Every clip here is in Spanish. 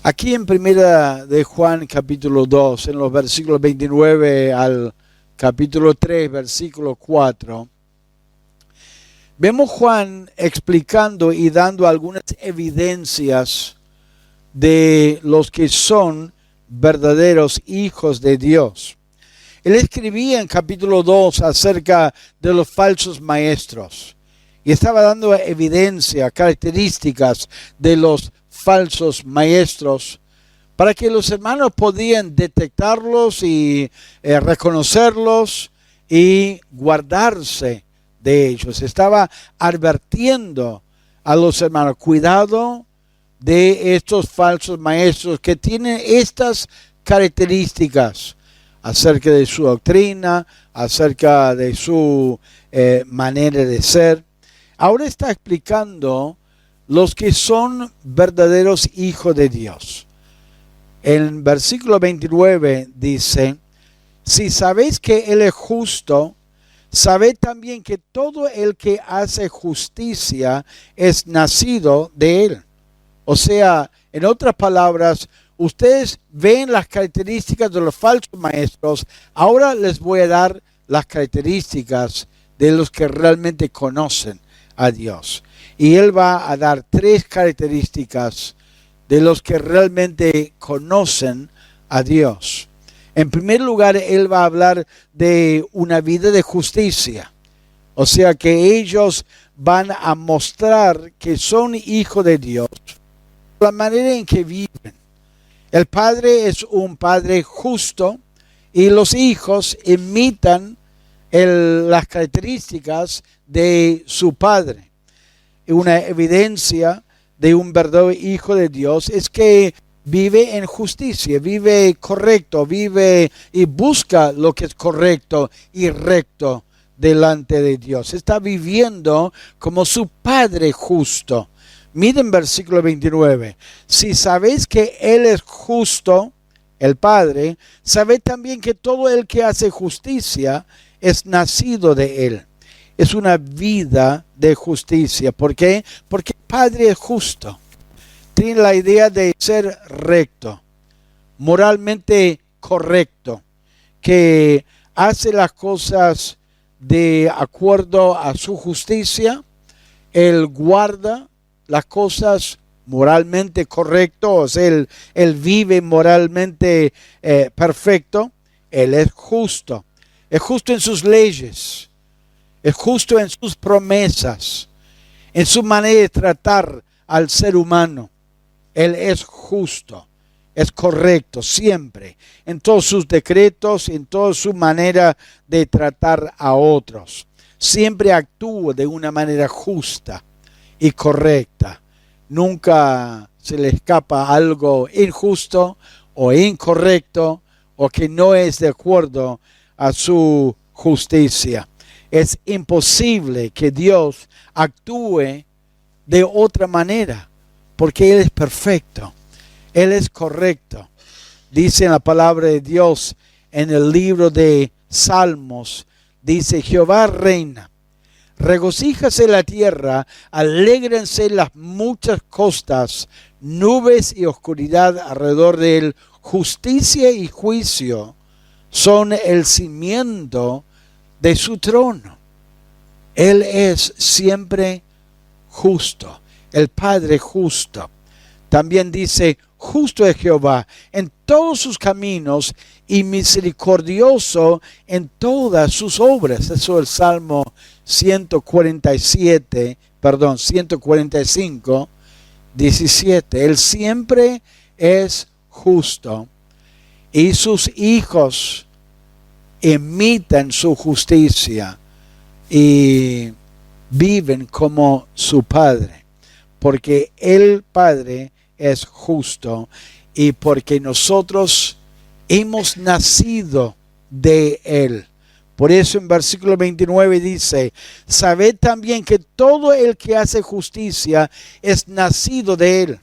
Aquí en Primera de Juan capítulo 2, en los versículos 29 al capítulo 3, versículo 4, vemos Juan explicando y dando algunas evidencias de los que son verdaderos hijos de Dios. Él escribía en capítulo 2 acerca de los falsos maestros y estaba dando evidencia, características de los falsos maestros para que los hermanos podían detectarlos y reconocerlos y guardarse de ellos. Estaba advirtiendo a los hermanos, cuidado de estos falsos maestros que tienen estas características acerca de su doctrina, acerca de su manera de ser. Ahora está explicando los que son verdaderos hijos de Dios. En versículo 29 dice, si sabéis que Él es justo, sabed también que todo el que hace justicia es nacido de Él. O sea, en otras palabras, ustedes ven las características de los falsos maestros. Ahora les voy a dar las características de los que realmente conocen a Dios. Y Él va a dar tres características de los que realmente conocen a Dios. En primer lugar, Él va a hablar de una vida de justicia. O sea que ellos van a mostrar que son hijos de Dios. La manera en que viven. El Padre es un Padre justo y los hijos imitan las características de su Padre. Una evidencia de un verdadero hijo de Dios es que vive en justicia, vive correcto, vive y busca lo que es correcto y recto delante de Dios. Está viviendo como su Padre justo. Miren versículo 29. Si sabéis que Él es justo, el Padre, sabed también que todo el que hace justicia es nacido de Él. Es una vida de justicia. ¿Por qué? Porque el Padre es justo. Tiene la idea de ser recto, moralmente correcto, que hace las cosas de acuerdo a su justicia. Él guarda las cosas moralmente correctas. Él vive moralmente perfecto. Él es justo. Es justo en sus leyes. Es justo en sus promesas, en su manera de tratar al ser humano. Él es justo, es correcto siempre, en todos sus decretos, en toda su manera de tratar a otros. Siempre actúa de una manera justa y correcta. Nunca se le escapa algo injusto o incorrecto o que no es de acuerdo a su justicia. Es imposible que Dios actúe de otra manera, porque Él es perfecto, Él es correcto. Dice en la palabra de Dios, en el libro de Salmos, dice, Jehová reina, regocíjase la tierra, alégrense las muchas costas, nubes y oscuridad alrededor de Él, justicia y juicio son el cimiento de su trono. Él es siempre justo, el Padre justo. También dice, justo es Jehová en todos sus caminos y misericordioso en todas sus obras. Eso es el Salmo 145, 17. Él siempre es justo y sus hijos imitan su justicia y viven como su Padre, porque el Padre es justo y porque nosotros hemos nacido de Él. Por eso en versículo 29 dice, sabed también que todo el que hace justicia es nacido de Él.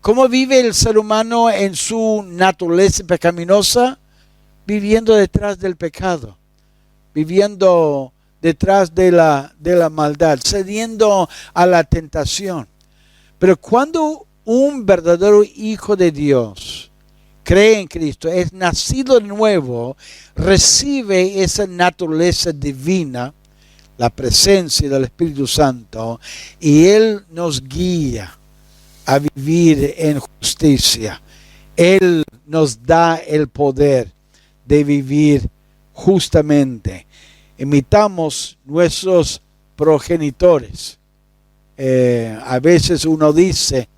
¿Cómo vive el ser humano en su naturaleza pecaminosa? Viviendo detrás del pecado, viviendo detrás de la maldad, cediendo a la tentación. Pero cuando un verdadero hijo de Dios, cree en Cristo, es nacido de nuevo, recibe esa naturaleza divina, la presencia del Espíritu Santo, y Él nos guía a vivir en justicia. Él nos da el poder de vivir justamente. Imitamos nuestros progenitores. A veces uno dice,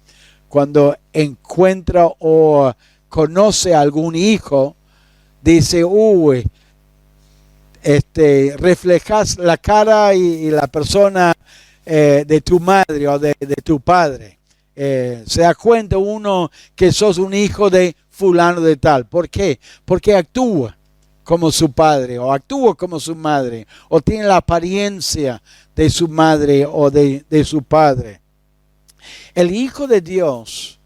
cuando encuentra o conoce a algún hijo, dice, uy, reflejas la cara y la persona de tu madre o de tu padre. Se da cuenta uno que sos un hijo de fulano de tal. ¿Por qué? Porque actúa como su padre o actúa como su madre o tiene la apariencia de su madre o de su padre. El Hijo de Dios,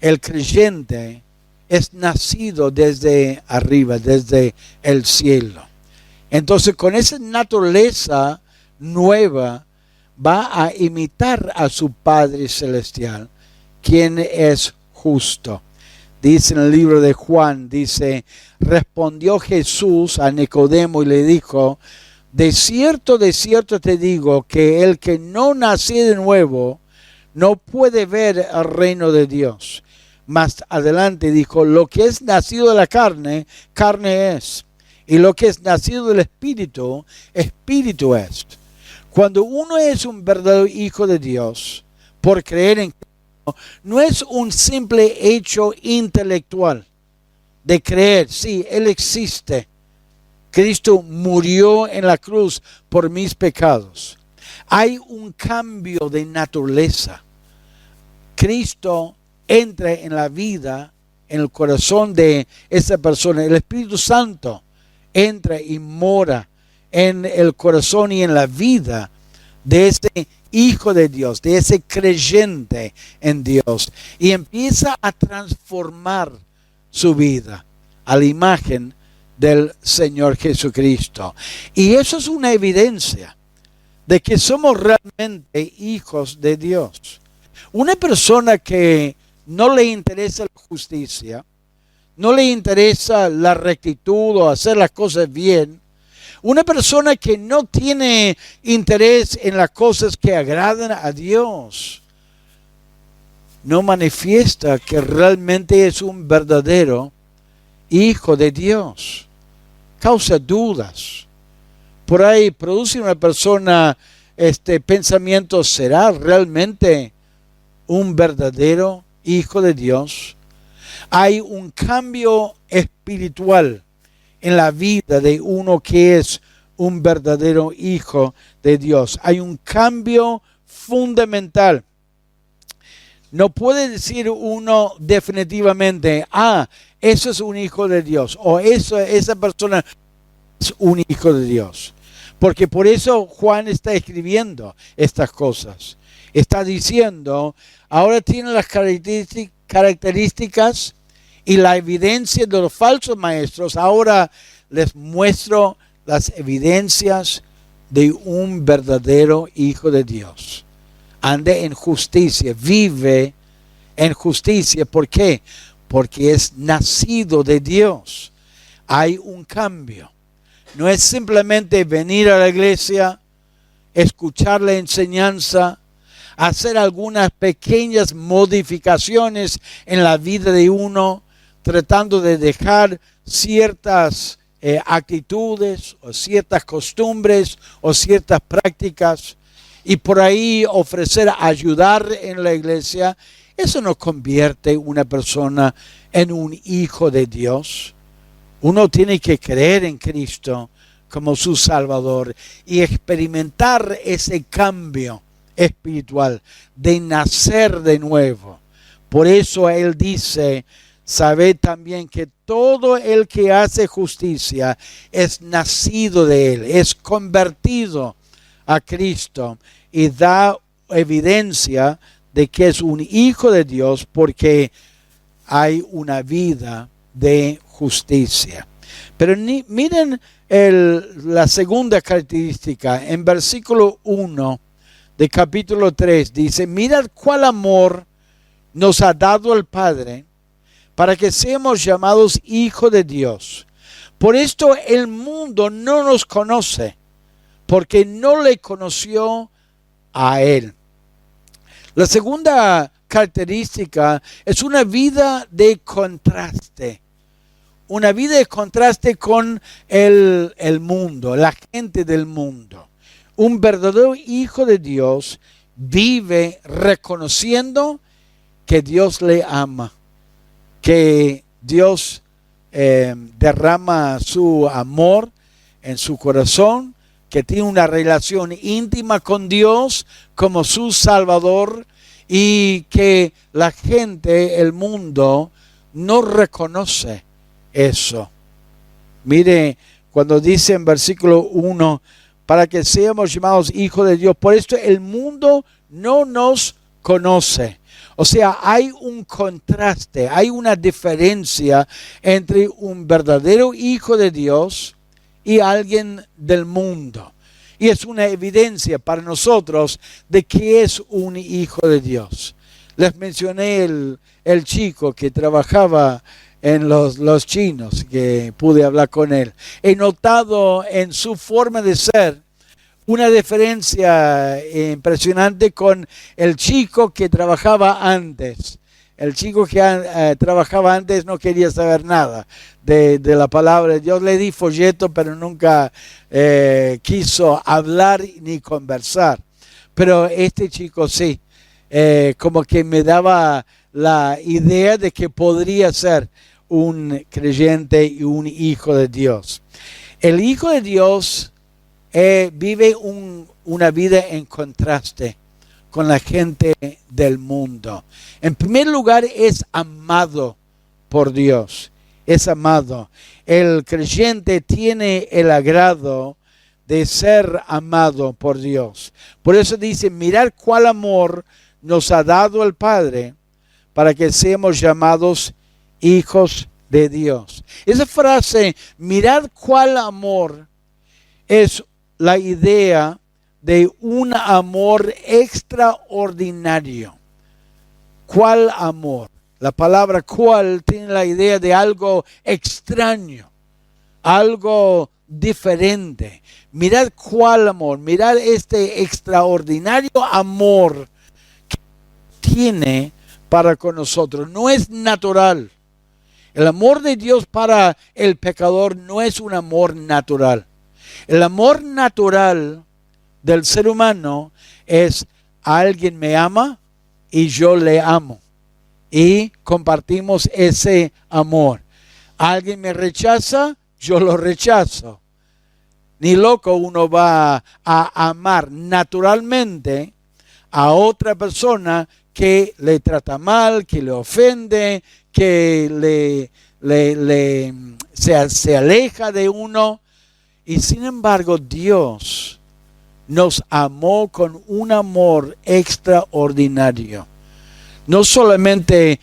el creyente, es nacido desde arriba, desde el cielo. Entonces, con esa naturaleza nueva, va a imitar a su Padre Celestial, quien es justo. Dice en el libro de Juan, dice, respondió Jesús a Nicodemo y le dijo, de cierto te digo que el que no nació de nuevo no puede ver el reino de Dios. Más adelante dijo, lo que es nacido de la carne, carne es. Y lo que es nacido del Espíritu, Espíritu es. Cuando uno es un verdadero hijo de Dios, por creer en Cristo, no es un simple hecho intelectual de creer, sí, Él existe. Cristo murió en la cruz por mis pecados. Hay un cambio de naturaleza. Cristo entra en la vida, en el corazón de esa persona. El Espíritu Santo entra y mora en el corazón y en la vida de ese hijo de Dios, de ese creyente en Dios. Y empieza a transformar su vida a la imagen del Señor Jesucristo. Y eso es una evidencia de que somos realmente hijos de Dios. Una persona que no le interesa la justicia, no le interesa la rectitud o hacer las cosas bien, una persona que no tiene interés en las cosas que agradan a Dios, no manifiesta que realmente es un verdadero hijo de Dios. Causa dudas. Por ahí produce una persona pensamiento, ¿será realmente un verdadero hijo de Dios? Hay un cambio espiritual en la vida de uno que es un verdadero hijo de Dios. Hay un cambio fundamental. No puede decir uno definitivamente, eso es un hijo de Dios, o esa persona es un hijo de Dios. Porque por eso Juan está escribiendo estas cosas. Está diciendo, ahora tienen las características y la evidencia de los falsos maestros. Ahora les muestro las evidencias de un verdadero hijo de Dios. Anda en justicia, vive en justicia. ¿Por qué? Porque es nacido de Dios. Hay un cambio. No es simplemente venir a la iglesia, escuchar la enseñanza, hacer algunas pequeñas modificaciones en la vida de uno, tratando de dejar ciertas actitudes o ciertas costumbres o ciertas prácticas y por ahí ofrecer ayudar en la iglesia. Eso no convierte a una persona en un hijo de Dios. Uno tiene que creer en Cristo como su Salvador y experimentar ese cambio espiritual de nacer de nuevo. Por eso Él dice, sabed también que todo el que hace justicia es nacido de Él, es convertido a Cristo y da evidencia de que es un hijo de Dios porque hay una vida de justicia. Pero miren la segunda característica. En versículo 1 de capítulo 3 dice, mirad cuál amor nos ha dado el Padre para que seamos llamados hijos de Dios. Por esto el mundo no nos conoce, porque no le conoció a Él. La segunda característica es una vida de contraste. Una vida de contraste con el mundo, la gente del mundo. Un verdadero hijo de Dios vive reconociendo que Dios le ama, que Dios derrama su amor en su corazón, que tiene una relación íntima con Dios como su Salvador, y que la gente, el mundo, no reconoce eso. Mire, cuando dice en versículo 1, para que seamos llamados hijos de Dios, por esto el mundo no nos conoce. O sea, hay un contraste, hay una diferencia entre un verdadero hijo de Dios y alguien del mundo. Y es una evidencia para nosotros de que es un hijo de Dios. Les mencioné el chico que trabajaba en los chinos, que pude hablar con él. He notado en su forma de ser una diferencia impresionante con el chico que trabajaba antes. El chico que trabajaba antes no quería saber nada de la palabra de Dios. Le di folleto, pero nunca quiso hablar ni conversar. Pero este chico sí, como que me daba la idea de que podría ser un creyente y un hijo de Dios. El hijo de Dios vive una vida en contraste con la gente del mundo. En primer lugar, es amado por Dios. Es amado. El creyente tiene el agrado de ser amado por Dios. Por eso dice, mirad cuál amor nos ha dado el Padre para que seamos llamados hijos de Dios. Esa frase, mirad cuál amor, es la idea de un amor extraordinario. ¿Cuál amor? La palabra cuál tiene la idea de algo extraño, algo diferente. Mirad cuál amor, mirad este extraordinario amor que tiene para con nosotros. No es natural. El amor de Dios para el pecador no es un amor natural. El amor natural del ser humano es: alguien me ama y yo le amo, y compartimos ese amor. Alguien me rechaza, yo lo rechazo. Ni loco uno va a amar naturalmente a otra persona que le trata mal, que le ofende, que se aleja de uno. Y sin embargo, Dios nos amó con un amor extraordinario. No solamente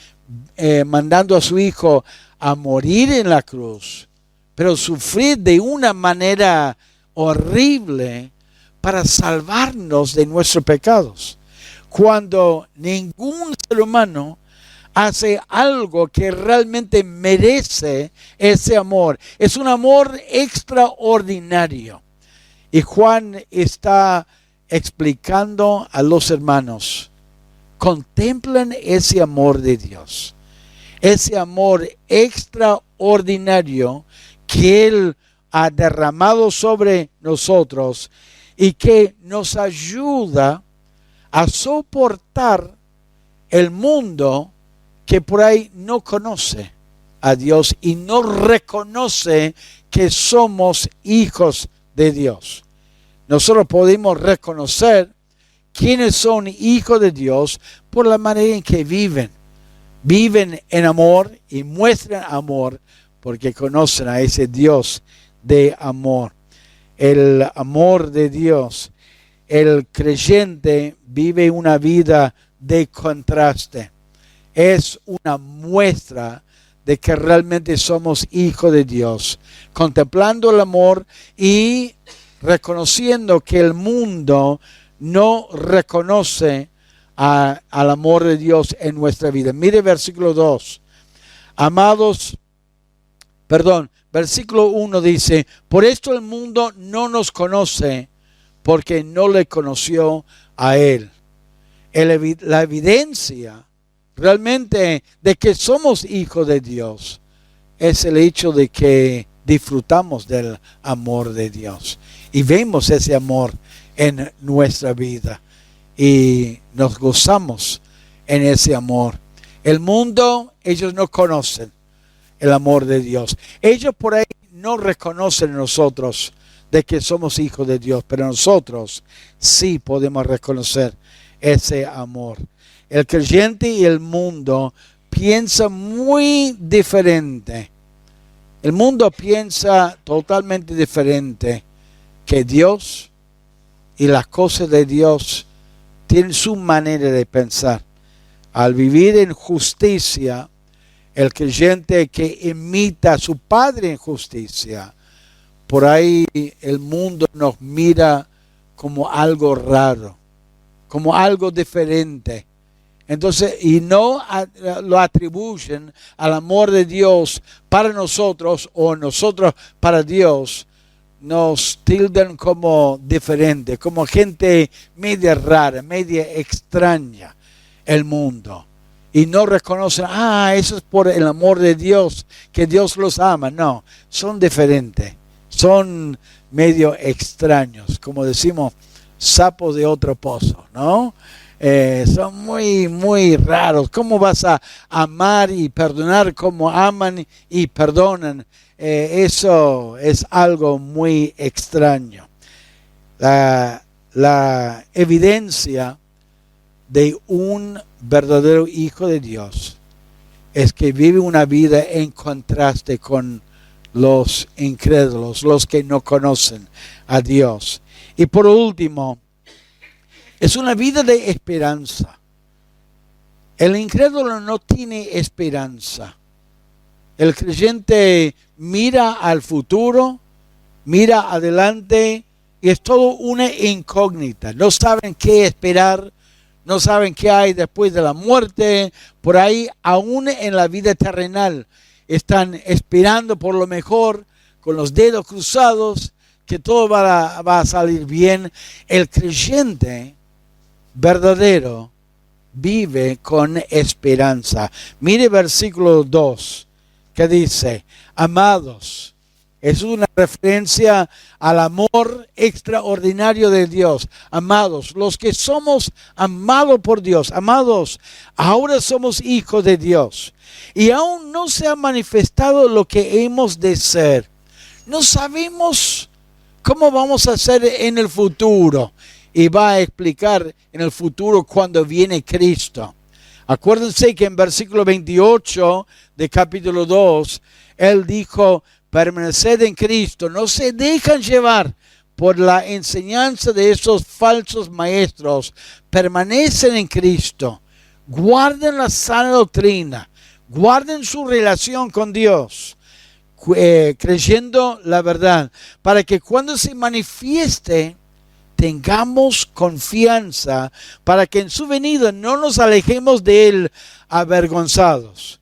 mandando a su Hijo a morir en la cruz, pero sufrir de una manera horrible para salvarnos de nuestros pecados. Cuando ningún ser humano hace algo que realmente merece ese amor. Es un amor extraordinario. Y Juan está explicando a los hermanos: contemplen ese amor de Dios. Ese amor extraordinario que Él ha derramado sobre nosotros y que nos ayuda a soportar el mundo que por ahí no conoce a Dios y no reconoce que somos hijos de Dios. Nosotros podemos reconocer quiénes son hijos de Dios por la manera en que viven. Viven en amor y muestran amor porque conocen a ese Dios de amor. El amor de Dios. El creyente vive una vida de contraste. Es una muestra de que realmente somos hijos de Dios, contemplando el amor y reconociendo que el mundo no reconoce al amor de Dios en nuestra vida. Mire versículo 2. Versículo 1 dice, por esto el mundo no nos conoce, porque no le conoció a Él. La evidencia realmente de que somos hijos de Dios es el hecho de que disfrutamos del amor de Dios y vemos ese amor en nuestra vida y nos gozamos en ese amor. El mundo, ellos no conocen el amor de Dios. Ellos por ahí no reconocen en nosotros de que somos hijos de Dios, pero nosotros sí podemos reconocer ese amor. El creyente y el mundo piensan muy diferente. El mundo piensa totalmente diferente que Dios, y las cosas de Dios tienen su manera de pensar. Al vivir en justicia, el creyente que imita a su Padre en justicia, por ahí el mundo nos mira como algo raro, como algo diferente. Entonces, y no lo atribuyen al amor de Dios para nosotros o nosotros para Dios. Nos tildan como diferente, como gente media rara, media extraña el mundo. Y no reconocen, eso es por el amor de Dios, que Dios los ama. No, son diferentes, son medio extraños, como decimos, sapos de otro pozo, ¿no? Son muy, muy raros. ¿Cómo vas a amar y perdonar como aman y perdonan? Eso es algo muy extraño. La evidencia de un verdadero hijo de Dios es que vive una vida en contraste con los incrédulos, los que no conocen a Dios. Y por último, es una vida de esperanza. El incrédulo no tiene esperanza. El creyente mira al futuro, mira adelante y es todo una incógnita. No saben qué esperar, no saben qué hay después de la muerte. Por ahí, aún en la vida terrenal, están esperando por lo mejor, con los dedos cruzados, que todo va a salir bien. El creyente verdadero vive con esperanza. Mire versículo 2, que dice, amados. Es una referencia al amor extraordinario de Dios. Amados, los que somos amados por Dios, amados, ahora somos hijos de Dios. Y aún no se ha manifestado lo que hemos de ser. No sabemos cómo vamos a ser en el futuro. Y va a explicar en el futuro cuando viene Cristo. Acuérdense que en versículo 28 de capítulo 2, Él dijo, permaneced en Cristo, no se dejan llevar por la enseñanza de esos falsos maestros, permanecen en Cristo, guarden la sana doctrina, guarden su relación con Dios, creyendo la verdad, para que cuando se manifieste, tengamos confianza para que en su venida no nos alejemos de Él avergonzados.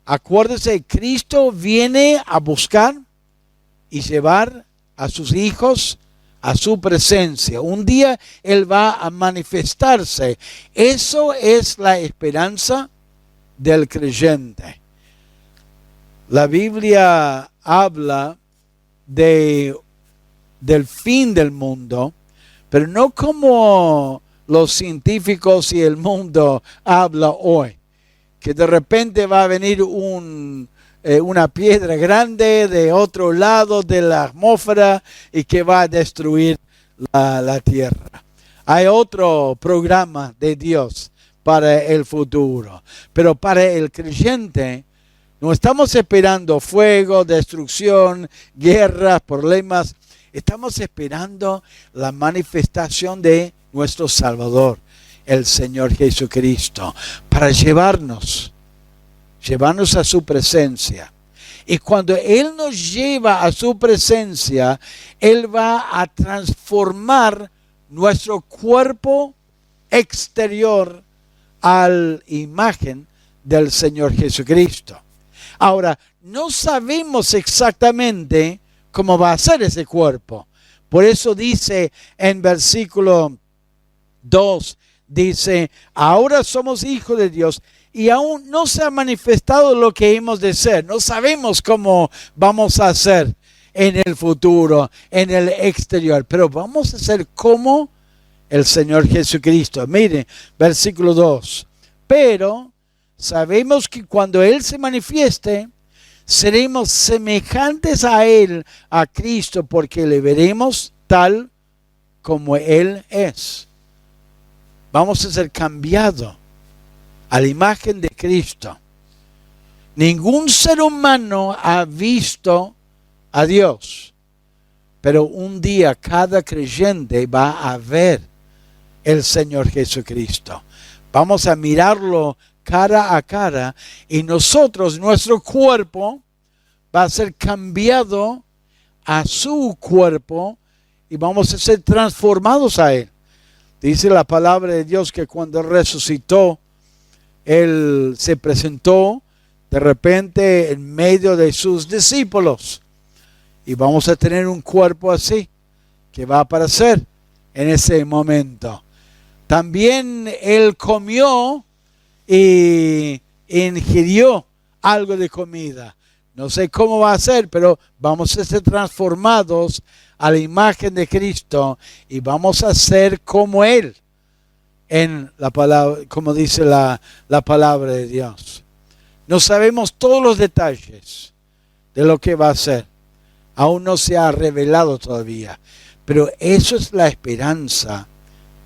Acuérdese, Cristo viene a buscar y llevar a sus hijos a su presencia. Un día Él va a manifestarse. Eso es la esperanza del creyente. La Biblia habla del fin del mundo, pero no como los científicos y el mundo habla hoy, que de repente va a venir una piedra grande de otro lado de la atmósfera y que va a destruir la tierra. Hay otro programa de Dios para el futuro, pero para el creyente no estamos esperando fuego, destrucción, guerras, problemas. Estamos esperando la manifestación de nuestro Salvador, el Señor Jesucristo, para llevarnos a su presencia. Y cuando Él nos lleva a su presencia, Él va a transformar nuestro cuerpo exterior a la imagen del Señor Jesucristo. Ahora, no sabemos exactamente cómo va a ser ese cuerpo. Por eso dice en versículo 2, dice, ahora somos hijos de Dios y aún no se ha manifestado lo que hemos de ser. No sabemos cómo vamos a ser en el futuro, en el exterior, pero vamos a ser como el Señor Jesucristo. Miren, versículo 2. Pero sabemos que cuando Él se manifieste, seremos semejantes a Él, a Cristo, porque le veremos tal como Él es. Vamos a ser cambiados a la imagen de Cristo. Ningún ser humano ha visto a Dios, pero un día cada creyente va a ver el Señor Jesucristo. Vamos a mirarlo cara a cara y nosotros, nuestro cuerpo, va a ser cambiado a su cuerpo y vamos a ser transformados a Él. Dice la palabra de Dios que cuando resucitó, Él se presentó de repente en medio de sus discípulos. Y vamos a tener un cuerpo así, que va a aparecer en ese momento. También Él comió y ingirió algo de comida. No sé cómo va a ser, pero vamos a ser transformados a la imagen de Cristo y vamos a ser como Él en la palabra, como dice la palabra de Dios. No sabemos todos los detalles de lo que va a ser. Aún no se ha revelado todavía. Pero eso es la esperanza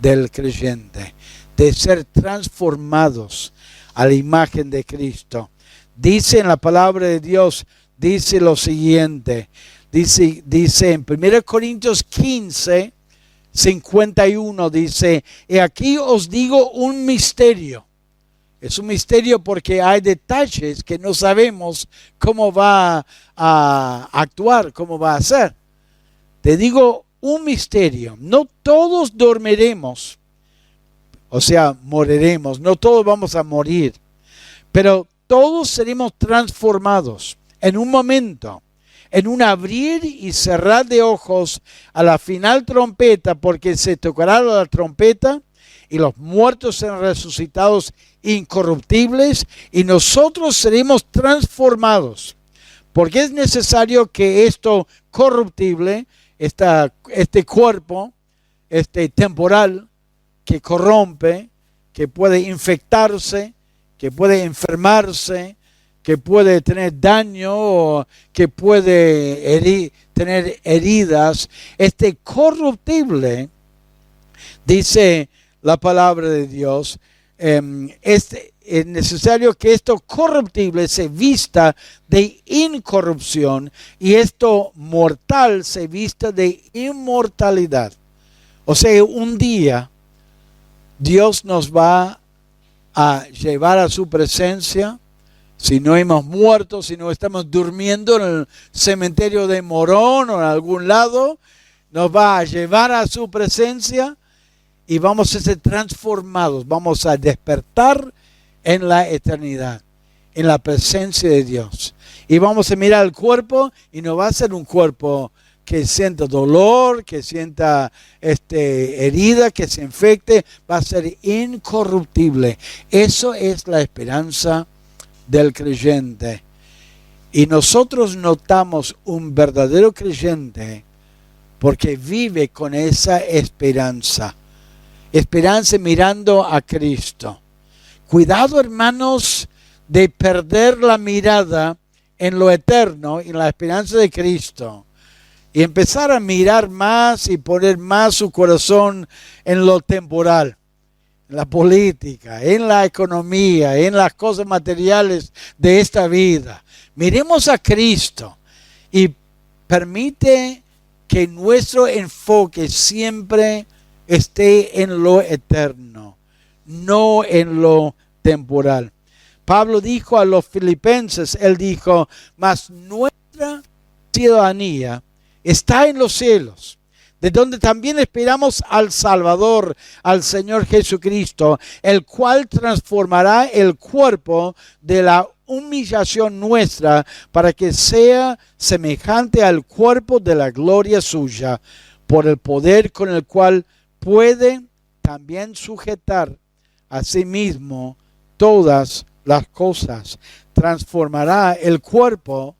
del creyente, de ser transformados a la imagen de Cristo. Dice en la palabra de Dios, dice lo siguiente, dice en 1 Corintios 15, 51, dice, y aquí os digo un misterio. Es un misterio porque hay detalles que no sabemos cómo va a actuar, cómo va a ser. Te digo un misterio, no todos dormiremos, o sea, moriremos, no todos vamos a morir, pero todos seremos transformados en un momento, en un abrir y cerrar de ojos a la final trompeta, porque se tocará la trompeta y los muertos serán resucitados incorruptibles y nosotros seremos transformados. Porque es necesario que esto corruptible, este cuerpo, temporal, que corrompe, que puede infectarse, que puede enfermarse, que puede tener daño o que puede tener heridas, este corruptible, dice la palabra de Dios, es necesario que esto corruptible se vista de incorrupción y esto mortal se vista de inmortalidad. O sea, un día Dios nos va a llevar a su presencia. Si no hemos muerto, si no estamos durmiendo en el cementerio de Morón o en algún lado, nos va a llevar a su presencia y vamos a ser transformados, vamos a despertar en la eternidad, en la presencia de Dios. Y vamos a mirar el cuerpo y no va a ser un cuerpo que sienta dolor, que sienta herida, que se infecte, va a ser incorruptible. Eso es la esperanza del creyente. Y nosotros notamos un verdadero creyente porque vive con esa esperanza. Esperanza mirando a Cristo. Cuidado, hermanos, de perder la mirada en lo eterno y en la esperanza de Cristo. Y empezar a mirar más y poner más su corazón en lo temporal. En la política, en la economía, en las cosas materiales de esta vida. Miremos a Cristo y permite que nuestro enfoque siempre esté en lo eterno, no en lo temporal. Pablo dijo a los filipenses, él dijo, mas nuestra ciudadanía está en los cielos, de donde también esperamos al Salvador, al Señor Jesucristo, el cual transformará el cuerpo de la humillación nuestra para que sea semejante al cuerpo de la gloria suya, por el poder con el cual puede también sujetar a sí mismo todas las cosas. Transformará el cuerpo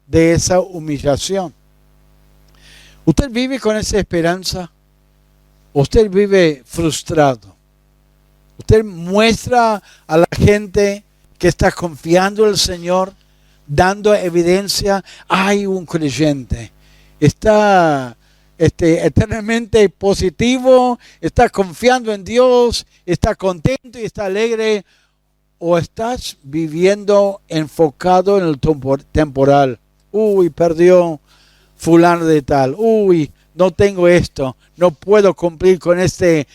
de esa humillación. ¿Usted vive con esa esperanza? ¿Usted vive frustrado? ¿Usted muestra a la gente que está confiando en el Señor, dando evidencia? Hay un creyente, está eternamente positivo, está confiando en Dios, está contento y está alegre. ¿O estás viviendo enfocado en el temporal? Uy, perdió fulano de tal. Uy, no tengo esto. No puedo cumplir con ese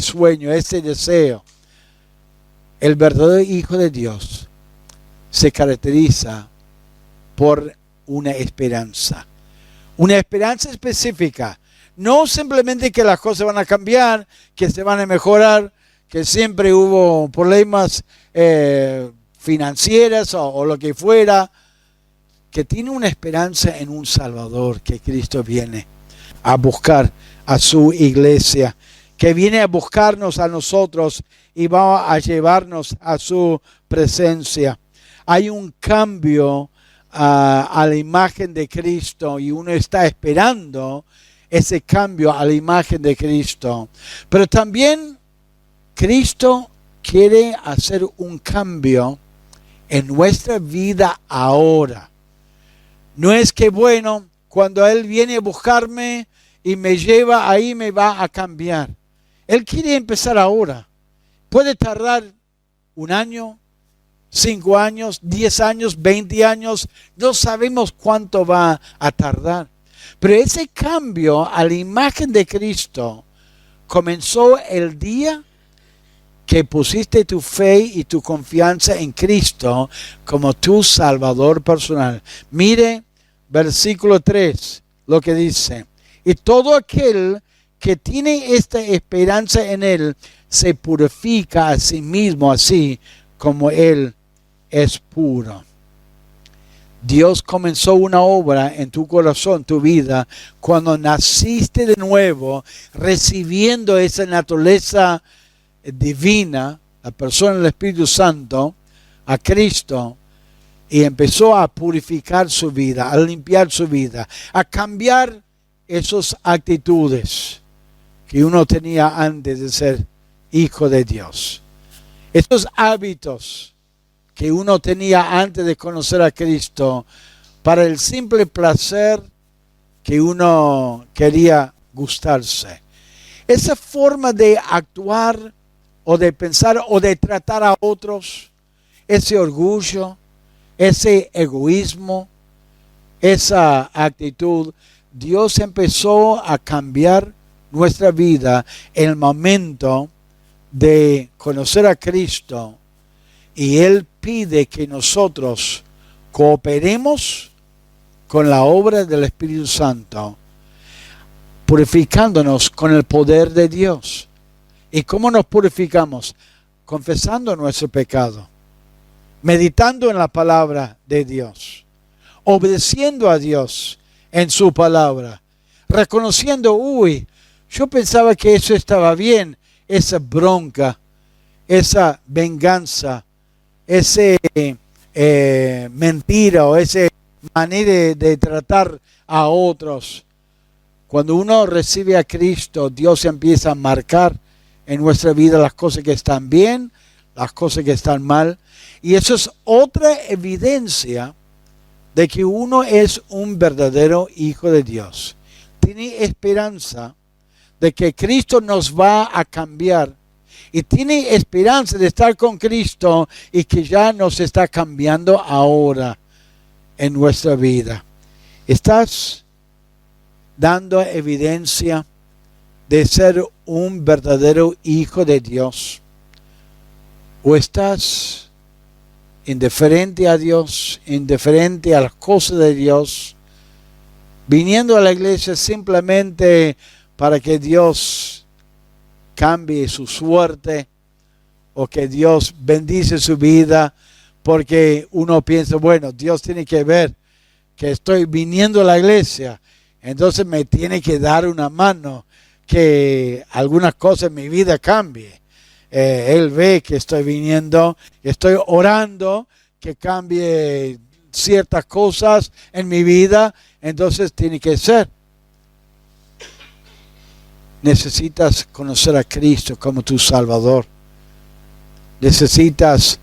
sueño, ese deseo. El verdadero Hijo de Dios se caracteriza por una esperanza. Una esperanza específica. No simplemente que las cosas van a cambiar, que se van a mejorar, que siempre hubo problemas financieras o lo que fuera, que tiene una esperanza en un Salvador, que Cristo viene a buscar a su iglesia, que viene a buscarnos a nosotros y va a llevarnos a su presencia. Hay un cambio a la imagen de Cristo y uno está esperando ese cambio a la imagen de Cristo. Pero también Cristo quiere hacer un cambio en nuestra vida ahora. No es que, bueno, cuando Él viene a buscarme y me lleva ahí me va a cambiar. Él quiere empezar ahora. Puede tardar 1 año, 5 años, 10 años, 20 años. No sabemos cuánto va a tardar. Pero ese cambio a la imagen de Cristo comenzó el día que pusiste tu fe y tu confianza en Cristo como tu Salvador personal. Mire versículo 3, lo que dice: y todo aquel que tiene esta esperanza en Él se purifica a sí mismo, así como Él es puro. Dios comenzó una obra en tu corazón, tu vida, cuando naciste de nuevo, recibiendo esa naturaleza divina, la persona del Espíritu Santo, a Cristo, y empezó a purificar su vida, a limpiar su vida, a cambiar esas actitudes que uno tenía antes de ser hijo de Dios. Esos hábitos que uno tenía antes de conocer a Cristo, para el simple placer que uno quería gustarse. Esa forma de actuar o de pensar o de tratar a otros, ese orgullo, ese egoísmo, esa actitud, Dios empezó a cambiar nuestra vida en el momento de conocer a Cristo, y Él pide que nosotros cooperemos con la obra del Espíritu Santo, purificándonos con el poder de Dios. ¿Y cómo nos purificamos? Confesando nuestro pecado, meditando en la palabra de Dios, obedeciendo a Dios en su palabra, reconociendo, yo pensaba que eso estaba bien, esa bronca, esa venganza, ese mentira o esa manera de tratar a otros. Cuando uno recibe a Cristo, Dios empieza a marcar en nuestra vida las cosas que están bien, las cosas que están mal. Y eso es otra evidencia de que uno es un verdadero hijo de Dios. Tiene esperanza de que Cristo nos va a cambiar. Y tiene esperanza de estar con Cristo y que ya nos está cambiando ahora en nuestra vida. ¿Estás dando evidencia de ser un verdadero hijo de Dios? ¿O estás indiferente a Dios, indiferente a las cosas de Dios, viniendo a la iglesia simplemente para que Dios cambie su suerte o que Dios bendice su vida, porque uno piensa, bueno, Dios tiene que ver que estoy viniendo a la iglesia, entonces me tiene que dar una mano, que algunas cosas en mi vida cambie. Él ve que estoy viniendo, estoy orando que cambie ciertas cosas en mi vida, entonces tiene que ser. Necesitas conocer a Cristo como tu Salvador. Necesitas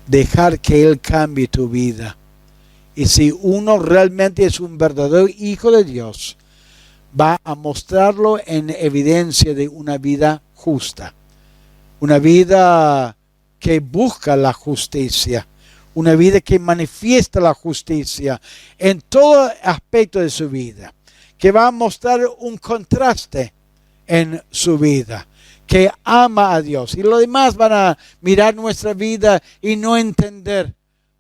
dejar que Él cambie tu vida. Y si uno realmente es un verdadero hijo de Dios, va a mostrarlo en evidencia de una vida justa. Una vida que busca la justicia. Una vida que manifiesta la justicia en todo aspecto de su vida. Que va a mostrar un contraste en su vida. Que ama a Dios. Y los demás van a mirar nuestra vida y no entender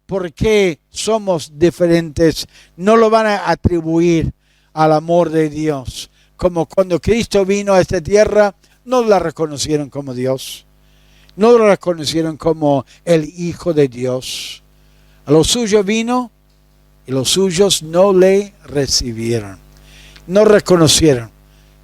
por qué somos diferentes. No lo van a atribuir al amor de Dios. Como cuando Cristo vino a esta tierra, no la reconocieron como Dios. No lo reconocieron como el Hijo de Dios. A los suyos vino y los suyos no le recibieron. No reconocieron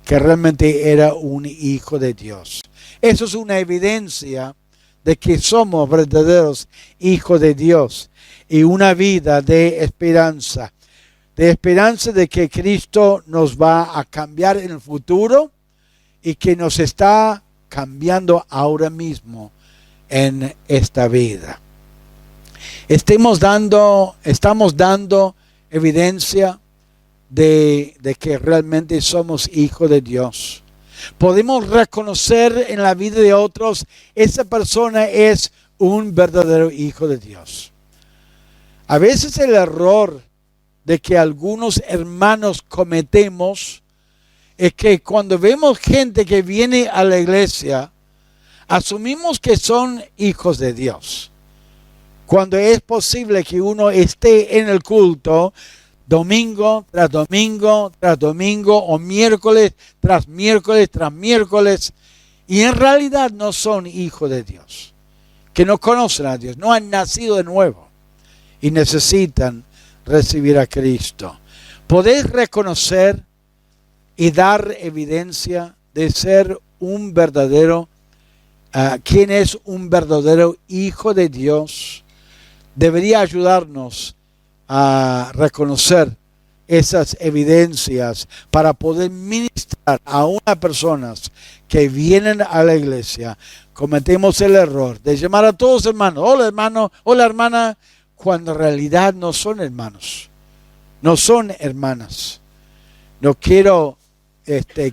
que realmente era un Hijo de Dios. Eso es una evidencia de que somos verdaderos hijos de Dios y una vida de esperanza de que Cristo nos va a cambiar en el futuro y que nos está cambiando ahora mismo en esta vida. Estamos dando evidencia de que realmente somos hijos de Dios. Podemos reconocer en la vida de otros, esa persona es un verdadero hijo de Dios. A veces el error de que algunos hermanos cometemos es que cuando vemos gente que viene a la iglesia, asumimos que son hijos de Dios. Cuando es posible que uno esté en el culto domingo tras domingo tras domingo o miércoles tras miércoles tras miércoles y en realidad no son hijos de Dios, que no conocen a Dios, no han nacido de nuevo y necesitan recibir a Cristo. Podés reconocer y dar evidencia de ser un verdadero, quien es un verdadero hijo de Dios. Debería ayudarnos a reconocer esas evidencias para poder ministrar a unas personas que vienen a la iglesia. Cometemos el error de llamar a todos hermanos, hola hermano, hola hermana, cuando en realidad no son hermanos, no son hermanas. No quiero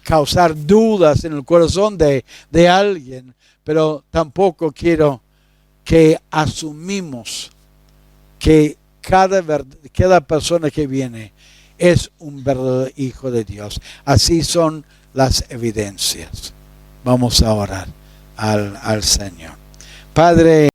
causar dudas en el corazón de alguien, pero tampoco quiero que asumimos que cada persona que viene es un verdadero hijo de Dios. Así son las evidencias. Vamos a orar al Señor. Padre,